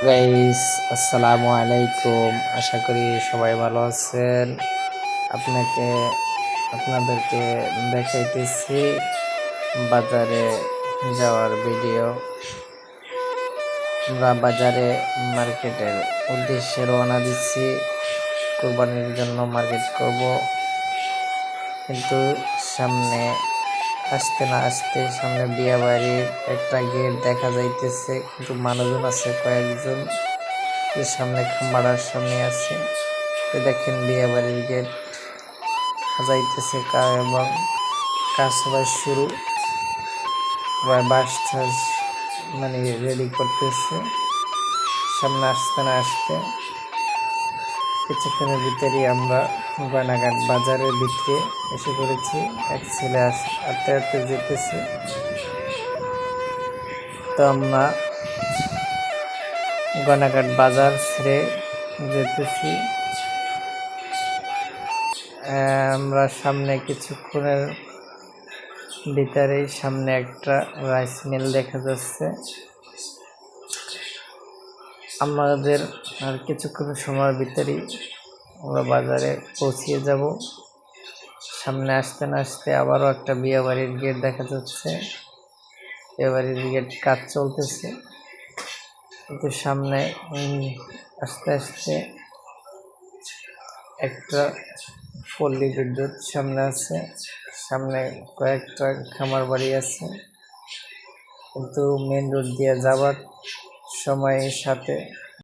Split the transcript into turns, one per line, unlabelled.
Guys, আসসালামু আলাইকুম। আশা করি সবাই ভালো আছেন। আপনাকে আপনাদেরকে দেখাইতেছি বাজারে যাওয়ার ভিডিও। আমরা বাজারে মার্কেটের উদ্দেশ্যে রওনা দিচ্ছি। কুরবানির জন্য মার্কেট করব, কিন্তু সামনে আসতে না আসতে সামনে বিয়ে বাড়ির একটা গেট দেখা যাইতেছে, কিন্তু মানুষজন আছে কয়েকজন। সামনে খাম্বাড়ার সামনে আছে, তো দেখেন বিয়ে বাড়ির গেট সাজাইতেছে এবং কাজ সবাই শুরু, বাস টাস মানে রেডি করতেছে। সামনে আসতে না আসতে কিছুক্ষণের ভিতরেই আমরা গয়নাঘাট বাজারের ভিতরে এসে পড়েছি। এক ছেলে আস্তে আস্তে যেতেছে, তো আমরা গয়নাঘাট বাজার ছেড়ে যেতেছি। আমরা সামনে কিছুক্ষণের ভিতরেই সামনে একটা রাইস মিল দেখা যাচ্ছে। আমাদের আর কিছুক্ষণ সময়ের ভিতরেই আমরা বাজারে পৌঁছিয়ে যাব। সামনে আসতে না আসতে আবারও একটা বিয়ে বাড়ির গেট দেখা যাচ্ছে। বিয়ে বাড়ির গেট কাজ চলতেছে, কিন্তু সামনে আস্তে আস্তে একটা পল্লী বিদ্যুৎ সামনে আছে। সামনে কয়েকটা খামার বাড়ি আছে, কিন্তু মেন রোড দিয়ে যাবার সময়ের সাথে